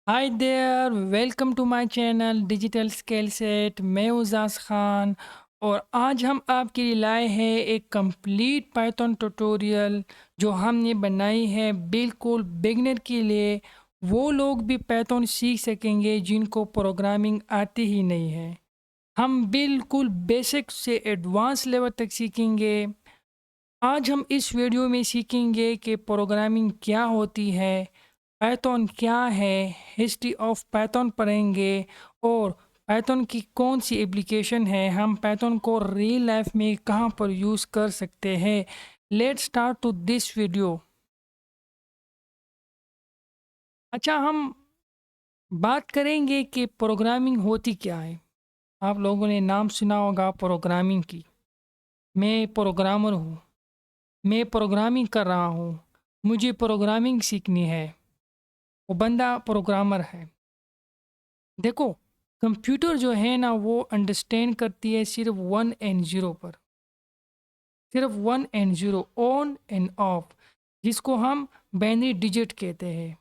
Hi there, welcome to my channel digital scale set. मैं उजाज खान और आज हम आपके लिए लाए हैं एक कंप्लीट पाइथन ट्यूटोरियल जो हमने बनाई है बिल्कुल बिगनर के लिए। वो लोग भी पाइथन सीख सकेंगे जिनको प्रोग्रामिंग आती ही नहीं है। हम बिल्कुल बेसिक से एडवांस लेवल तक सीखेंगे। आज हम इस वीडियो में सीखेंगे कि प्रोग्रामिंग क्या होती है, पाइथन क्या है, हिस्ट्री ऑफ पाइथन पढ़ेंगे और पाइथन की कौन सी एप्लीकेशन है, हम पाइथन को रियल लाइफ में कहाँ पर यूज़ कर सकते हैं। Let's start to this video. अच्छा, हम बात करेंगे कि प्रोग्रामिंग होती क्या है। आप लोगों ने नाम सुना होगा प्रोग्रामिंग की। मैं प्रोग्रामर हूँ, मैं प्रोग्रामिंग कर रहा हूँ, मुझे प्रोग्रामिंग सीखनी है। वो बंदा प्रोग्रामर है। देखो, कंप्यूटर जो है ना वो अंडरस्टैंड करती है सिर्फ 1 और 0 पर, सिर्फ 1 और 0, ऑन एंड ऑफ, जिसको हम बाइनरी डिजिट कहते हैं।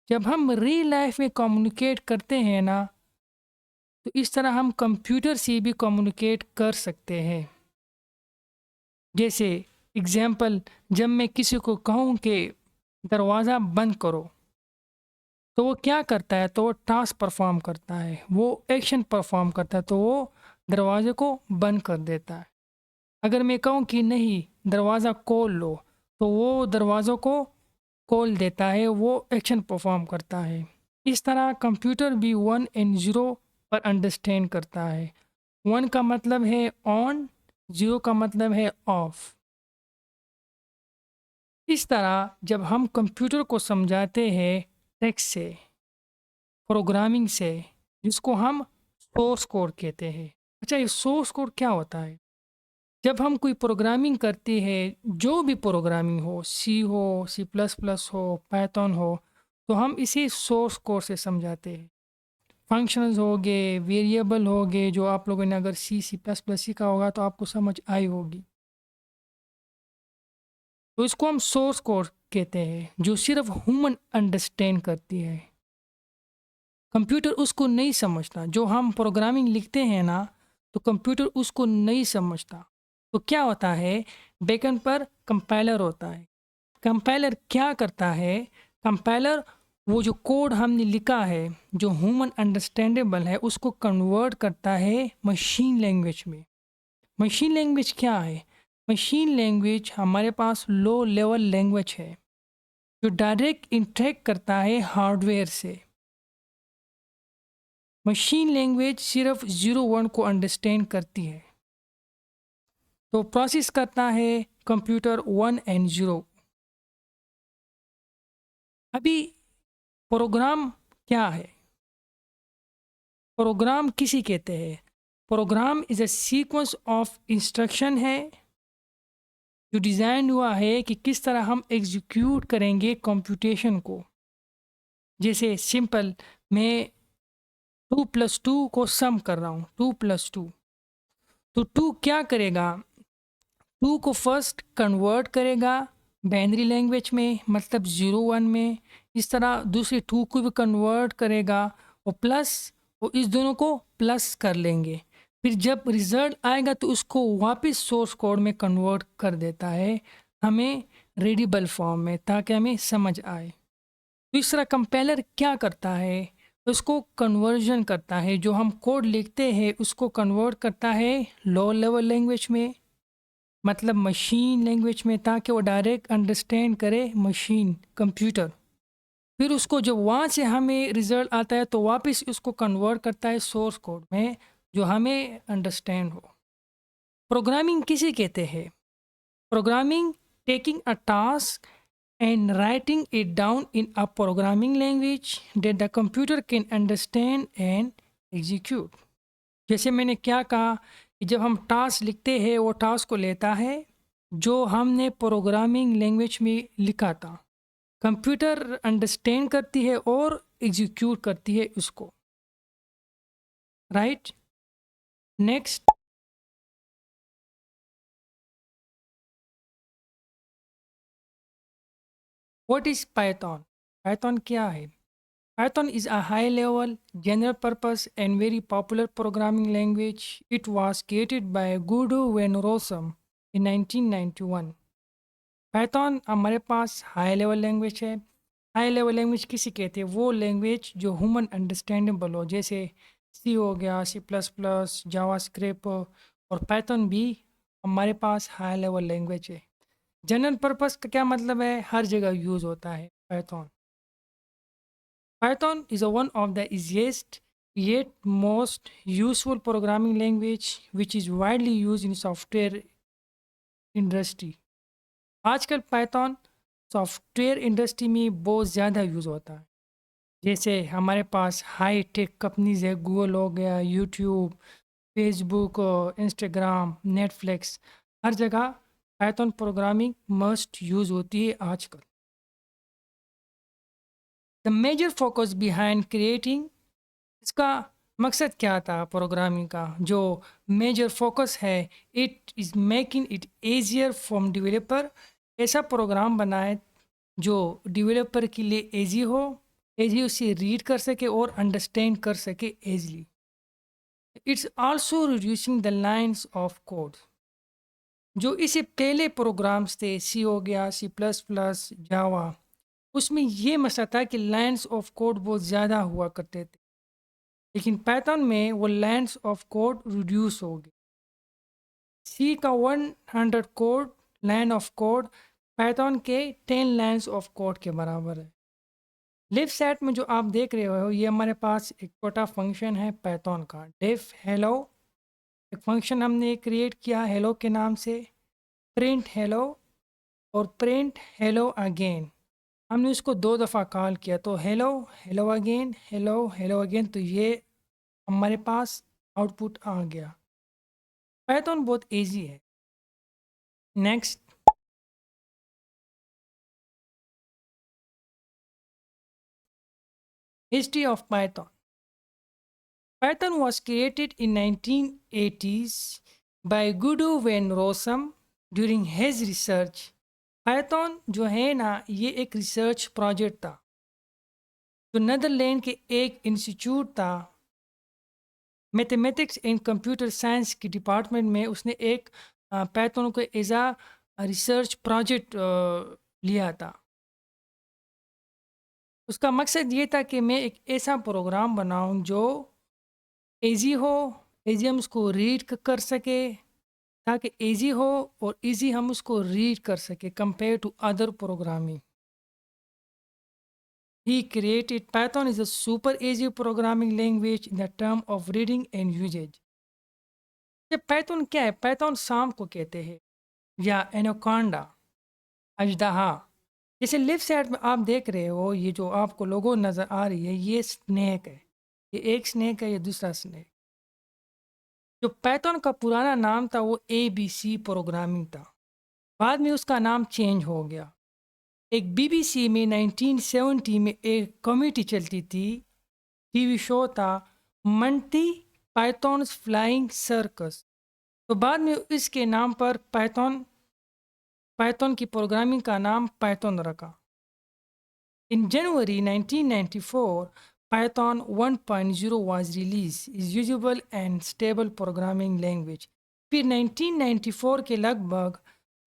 जब हम रियल लाइफ में कम्युनिकेट करते हैं ना, तो इस तरह हम कंप्यूटर से भी कम्युनिकेट कर सकते हैं। जैसे एग्जाम्पल, जब मैं किसी को कहूँ कि दरवाज़ा बंद करो, तो वो क्या करता है, तो वो टास्क परफॉर्म करता है, वो एक्शन परफॉर्म करता है, तो वो दरवाजे को बंद कर देता है। अगर मैं कहूँ कि नहीं, दरवाज़ा खोल लो, तो वो दरवाज़ों को खोल देता है, वो एक्शन परफॉर्म करता है। इस तरह कंप्यूटर भी 1 और 0 पर अंडरस्टैंड करता है। 1 का मतलब है ऑन, 0 का मतलब है ऑफ। इस तरह जब हम कंप्यूटर को समझाते हैं टेक्स्ट से, प्रोग्रामिंग से, जिसको हम सोर्स कोड कहते हैं। अच्छा, ये सोर्स कोड क्या होता है? जब हम कोई प्रोग्रामिंग करते हैं, जो भी प्रोग्रामिंग हो, सी हो, C++ हो, पाइथन हो, तो हम इसे सोर्स कोड से समझाते हैं। फंक्शंस हो गए, वेरिएबल हो गए, जो आप लोगों ने अगर C++ सीखा होगा तो आपको समझ आई होगी। तो इसको हम सोर्स कोड कहते हैं, जो सिर्फ ह्यूमन अंडरस्टैंड करती है। कंप्यूटर उसको नहीं समझता। जो हम प्रोग्रामिंग लिखते हैं ना, तो कंप्यूटर उसको नहीं समझता। तो क्या होता है, बैकएंड पर कंपाइलर होता है। कंपाइलर क्या करता है, कंपाइलर वो जो कोड हमने लिखा है, जो ह्यूमन अंडरस्टैंडेबल है, उसको कन्वर्ट करता है मशीन लैंग्वेज में। मशीन लैंग्वेज क्या है? मशीन लैंग्वेज हमारे पास लो लेवल लैंग्वेज है, जो डायरेक्ट इंटरेक्ट करता है हार्डवेयर से। मशीन लैंग्वेज सिर्फ 0 1 को अंडरस्टैंड करती है, तो प्रोसेस करता है कंप्यूटर 1 और 0। अभी प्रोग्राम क्या है? प्रोग्राम किसी कहते हैं? Program is a sequence of instruction है, जो डिज़ाइन हुआ है कि किस तरह हम एग्जीक्यूट करेंगे कंप्यूटेशन को। जैसे सिंपल, मैं 2 + 2 को सम कर रहा हूँ, 2 + 2, तो 2 क्या करेगा, 2 को फर्स्ट कन्वर्ट करेगा बाइनरी लैंग्वेज में, मतलब 0 1 में। इस तरह दूसरे 2 को भी कन्वर्ट करेगा, और प्लस, वो इस दोनों को प्लस कर लेंगे। फिर जब रिजल्ट आएगा तो उसको वापस सोर्स कोड में कन्वर्ट कर देता है, हमें रीडेबल फॉर्म में, ताकि हमें समझ आए। तो इस तरह कंपाइलर क्या करता है, उसको कन्वर्जन करता है। जो हम कोड लिखते हैं उसको कन्वर्ट करता है लो लेवल लैंग्वेज में, मतलब मशीन लैंग्वेज में, ताकि वो डायरेक्ट अंडरस्टैंड करे मशीन, कंप्यूटर। फिर उसको जब वहाँ से हमें रिजल्ट आता है तो वापस उसको कन्वर्ट करता है सोर्स कोड में, जो हमें अंडरस्टैंड हो। प्रोग्रामिंग किसे कहते हैं? Programming taking a task and writing it down in a programming language that the computer can understand and execute। जैसे मैंने क्या कहा कि जब हम टास्क लिखते हैं, वो टास्क को लेता है जो हमने प्रोग्रामिंग लैंग्वेज में लिखा था, कंप्यूटर अंडरस्टैंड करती है और एग्जीक्यूट करती है उसको। Right, next, what is Python? Python क्या है? Python is a high level, general purpose, and very popular programming language. It was created by Guido van Rossum in 1991. Python हमारे पास हाई लेवल लैंग्वेज है। High level language किसे कहते हैं? वो language जो ह्यूमन अंडरस्टैंडेबल हो, जैसे सी हो गया, सी प्लस प्लस, जावा स्क्रिप्ट, और पाइथन भी हमारे पास हाई लेवल लैंग्वेज है। जनरल पर्पस का क्या मतलब है? हर जगह यूज़ होता है Python. Python is one of the easiest yet most useful programming language which is widely used in software industry. आजकल पाइथन सॉफ्टवेयर इंडस्ट्री में बहुत ज़्यादा यूज़ होता है। जैसे हमारे पास हाई टेक कंपनीज है, गूगल हो गया, यूट्यूब, फेसबुक, इंस्टाग्राम, नेटफ्लिक्स, हर जगह पाइथन प्रोग्रामिंग मस्ट यूज़ होती है आजकल। The major focus behind creating, इसका मकसद क्या था प्रोग्रामिंग का? जो मेजर फोकस है, it is making it easier for developer. ऐसा प्रोग्राम बनाए जो डेवलपर के लिए ईजी हो, ईजी उसे रीड कर सके और अंडरस्टैंड कर सके easily. It's also reducing the lines of code. जो इससे पहले प्रोग्राम्स थे, सी हो गया, सी प्लस प्लस, जावा, उसमें ये मसला था कि लाइन्स ऑफ कोड बहुत ज़्यादा हुआ करते थे। लेकिन पाइथन में वो लाइन्स ऑफ कोड रिड्यूस हो गए। सी का 100 code line of code Python के 10 लाइन्स ऑफ कोड के बराबर है। लेफ्ट साइड में जो आप देख रहे हो, ये हमारे पास एक छोटा फंक्शन है पाइथन का, डेफ हेलो। एक फंक्शन हमने क्रिएट किया हेलो के नाम से, प्रिंट हेलो और प्रिंट हेलो अगेन। हमने उसको 2 दफ़ा कॉल किया, तो hello, hello again, hello, hello again, तो ये हमारे पास आउटपुट आ गया। पाइथन बहुत इजी है। Next, history of Python. Python was created in 1980s by Guido van Rossum during his research। Python जो है ना, ये एक रिसर्च प्रोजेक्ट था जो नीदरलैंड के एक इंस्टीट्यूट था, मैथमेटिक्स एंड कंप्यूटर साइंस के डिपार्टमेंट में। उसने एक पाइथन को एज आ रिसर्च प्रोजेक्ट लिया था। उसका मकसद ये था कि मैं एक ऐसा प्रोग्राम बनाऊं जो ईजी हो, ईजी हम उसको रीड कर सके, ताकि ईजी हो और ईजी हम उसको रीड कर सके compare to other programming. He created Python is a super easy programming language in the term of reading and usage. ये पाइथन क्या है? पाइथन सांप को कहते हैं, या एनाकोंडा, अजदहा। जैसे लेफ्ट साइड में आप देख रहे हो, ये जो आपको लोगो नज़र आ रही है, ये स्नेक है। ये एक स्नेक है, ये दूसरा स्नेक। जो पाइथन का पुराना नाम था वो ABC प्रोग्रामिंग था। बाद में उसका नाम चेंज हो गया। एक बीबीसी में 1970 में एक कॉमेडी चलती थी, टीवी शो था, मंटी पाइथॉन्स फ्लाइंग सर्कस। तो बाद में इसके नाम पर पाइथन पाइथन की प्रोग्रामिंग का नाम पाइथन रखा। इन जनवरी 1994 Python 1.0 was released, is usable and stable programming language। फिर 1994 के लगभग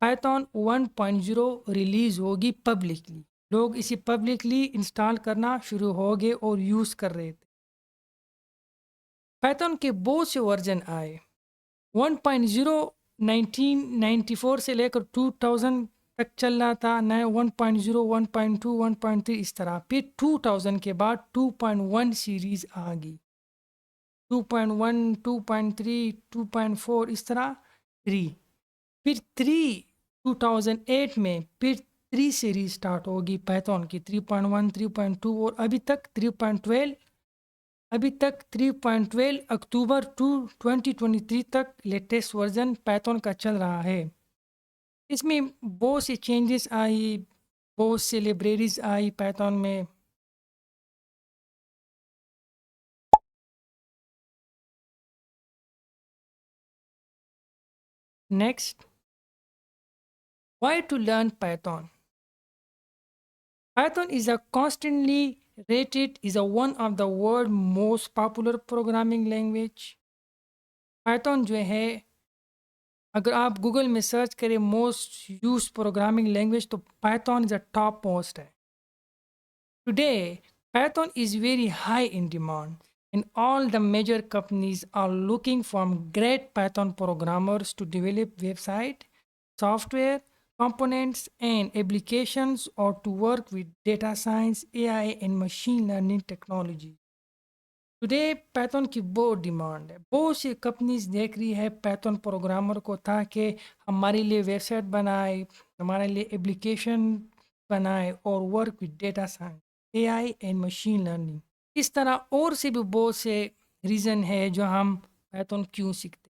Python 1.0 रिलीज होगी पब्लिकली। लोग इसे पब्लिकली इंस्टॉल करना शुरू हो गए और यूज़ कर रहे थे। Python के बहुत से वर्जन आए। 1.0 1994 से लेकर 2000 तक चल रहा था, नया 1.0, 1.2, 1.3 इस तरह। फिर 2000 के बाद 2.1 सीरीज आ गई, 2.1, 2.3, 2.4 इस तरह 3। फिर 3 2008 में फिर 3 सीरीज स्टार्ट होगी पाइथन की, 3.1, 3.2 और अभी तक 3.12। अभी तक 3.12 अक्टूबर 2023 तक लेटेस्ट वर्जन पाइथन का चल रहा है। इसमें बहुत सी चेंजेस आई, बहुत सी लाइब्रेरीज आई पाइथन में। Next, why to learn Python. Python is a constantly rated is a one of the world most popular programming language. Python जो है अगर आप गूगल में सर्च करें मोस्ट यूज प्रोग्रामिंग लैंग्वेज तो Python is a top most है. Today, Python is very high in demand, and all the major companies are looking for great Python programmers to develop website, software, components, and applications, or to work with data science, AI, and machine learning technology. Today Python की बहुत demand है. बहुत सी companies देख रही है Python programmer को ताकि हमारे लिए वेबसाइट बनाए, हमारे लिए एप्लीकेशन बनाए और work with data science, AI and machine learning. इस तरह और से भी बहुत से रीज़न है जो हम पैथन क्यों सीखते.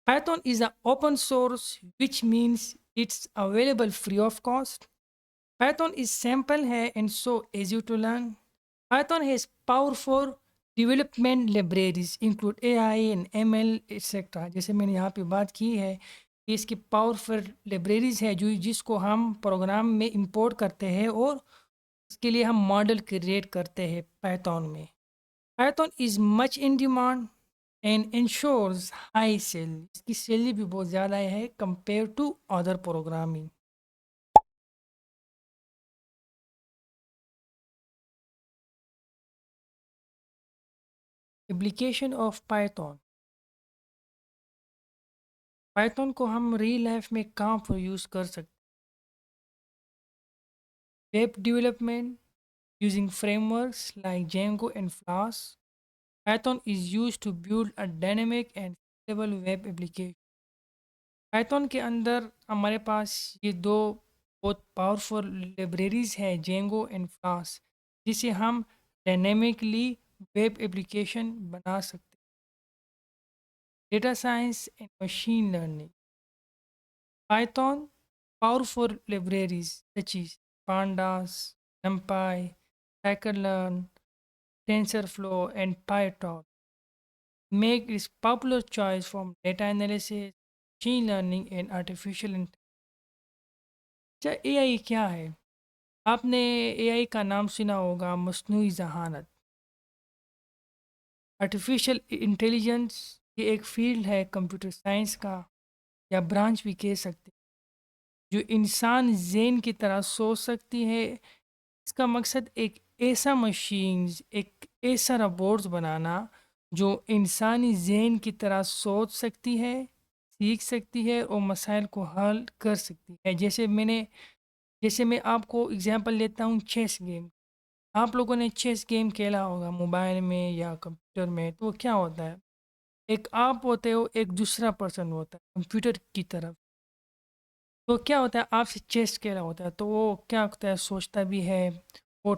Python is a open source which means it's available free of cost. Python is simple है and so easy to learn. Python has powerful development libraries include AI and ML etc. जैसे मैंने यहाँ पे बात की है कि इसकी पावरफुल लाइब्रेरीज है जो जिसको हम प्रोग्राम में इंपोर्ट करते हैं और इसके लिए हम मॉडल क्रिएट करते हैं पाइथन में. Python is much in demand and ensures high sale. इसकी सैलरी भी बहुत ज़्यादा है compare to other programming. Application of Python. Python को हम रियल लाइफ में कहाँ पर यूज़ कर सकते. Web development using frameworks like Django and Flask. Python is used to build a dynamic and scalable web application. Python के अंदर हमारे पास ये दो बहुत पावरफुल लाइब्रेरीज है Django एंड Flask जिसे हम डायनेमिकली वेब एप्लीकेशन बना सकते हैं. Data science and machine learning. Python powerful libraries such as Pandas, NumPy, Scikit-learn, TensorFlow, and PyTorch make this popular choice from data analysis, machine learning, and artificial intelligence. अच्छा, AI क्या है? आपने AI का नाम सुना होगा, मस्नूई जहानत. आर्टिफिशियल इंटेलिजेंस ये एक फील्ड है कंप्यूटर साइंस का या ब्रांच भी कह सकते हैं जो इंसान ज़ेन की तरह सोच सकती है. इसका मकसद एक ऐसा मशीन्स एक ऐसा रोबोट्स बनाना जो इंसानी ज़हन की तरह सोच सकती है, सीख सकती है और मसाइल को हल कर सकती है. जैसे मैं आपको एग्जांपल लेता हूँ चेस गेम. आप लोगों ने चेस गेम खेला होगा मोबाइल में या कंप्यूटर में. तो वो क्या होता है, एक आप होते हो, एक दूसरा पर्सन होता है कंप्यूटर की तरफ. तो क्या होता है, आपसे चेस खेला होता है तो वो क्या होता है, सोचता भी है, वो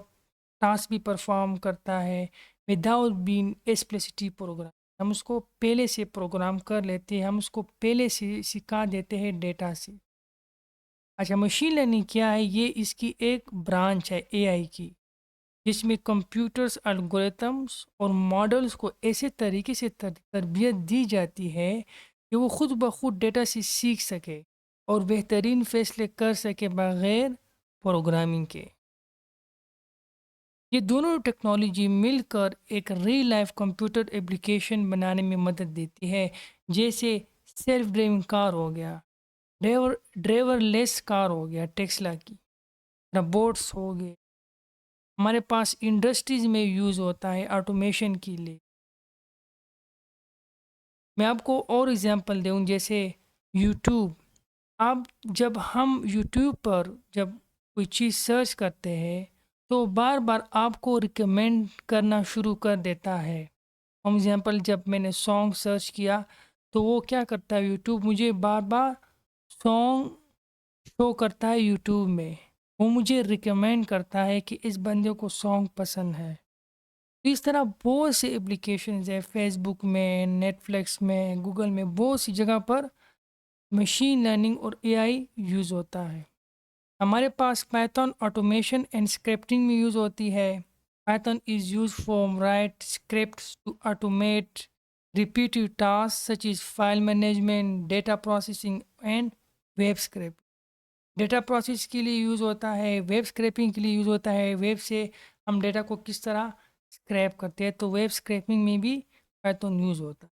टास्क भी परफॉर्म करता है विदाउट बीइंग एक्सप्लिसिटली प्रोग्राम. हम उसको पहले से प्रोग्राम कर लेते हैं, हम उसको पहले से सिखा देते हैं डेटा से. अच्छा, मशीन लर्निंग क्या है? ये इसकी एक ब्रांच है एआई की जिसमें कंप्यूटर्स एल्गोरिथम्स और मॉडल्स को ऐसे तरीके से तरबियत दी जाती है कि वो खुद ब खुद डेटा से सीख सके और बेहतरीन फैसले कर सके बगैर प्रोग्रामिंग के. ये दोनों टेक्नोलॉजी मिलकर एक रियल लाइफ कंप्यूटर एप्लीकेशन बनाने में मदद देती है. जैसे सेल्फ ड्राइविंग कार हो गया, ड्राइवरलेस कार हो गया टेस्ला की, रोबोट्स हो गए. हमारे पास इंडस्ट्रीज में यूज़ होता है ऑटोमेशन के लिए. मैं आपको और एग्जांपल दूँ जैसे यूट्यूब. आप जब हम यूट्यूब पर जब कोई चीज़ सर्च करते हैं तो बार बार आपको रिकमेंड करना शुरू कर देता है. फॉर एग्जांपल जब मैंने सॉन्ग सर्च किया तो वो क्या करता है, यूट्यूब मुझे बार बार सॉन्ग शो करता है यूट्यूब में. वो मुझे रिकमेंड करता है कि इस बंदे को सॉन्ग पसंद है. तो इस तरह बहुत से एप्लीकेशंस है फेसबुक में, नेटफ्लिक्स में, गूगल में, बहुत सी जगह पर मशीन लर्निंग और एआई यूज़ होता है. हमारे पास पाइथन ऑटोमेशन एंड स्क्रिप्टिंग में यूज़ होती है. Python is use for write scripts to automate repetitive tasks such as file management, data processing, and web script. Data process के लिए यूज़ होता है, वेब स्क्रैपिंग के लिए यूज़ होता है, वेब से हम डेटा को किस तरह स्क्रैप करते हैं, तो वेब स्क्रैपिंग में भी पाइथन यूज़ होता है।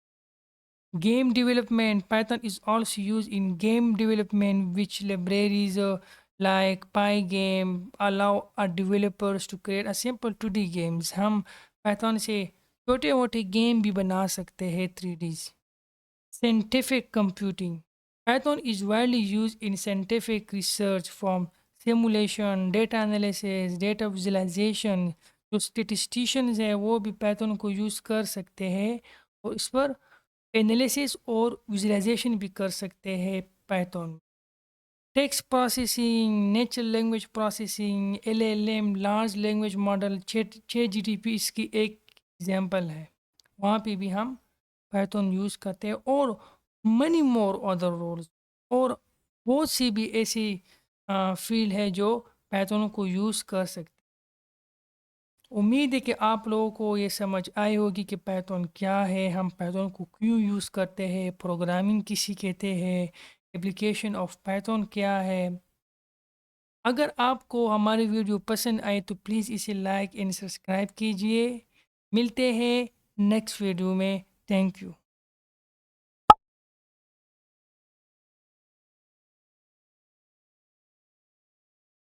Game development, Python is also used in game development, which libraries like Pygame allow our developers to create a simple 2D games. हम Python से छोटे मोटे गेम भी बना सकते हैं 3D। Scientific computing, Python is widely used in scientific research from simulation, data analysis, data visualization। जो statisticians है वो भी Python को यूज़ कर सकते हैं और इस पर एनालिसिस और विजुअलाइजेशन भी कर सकते हैं Python. Text processing, natural language processing, LLM, large language model, छः जीटीपी इसकी एक एग्जांपल है। वहाँ पे भी हम पाइथन यूज़ करते हैं और मनी मोर अदर रोल्स और बहुत सी भी ऐसी फील्ड है जो पाइथन को यूज़ कर सकते। उम्मीद है कि आप लोगों को ये समझ आई होगी कि पाइथन क्या है, हम पाइथन को क्यों यूज़ करते हैं, प्रोग्रामिंग किसी कहते हैं, एप्लीकेशन ऑफ पाइथन क्या है। अगर आपको हमारी वीडियो पसंद आए तो प्लीज़ इसे लाइक एंड सब्सक्राइब कीजिए। मिलते हैं नेक्स्ट वीडियो में। Thank you.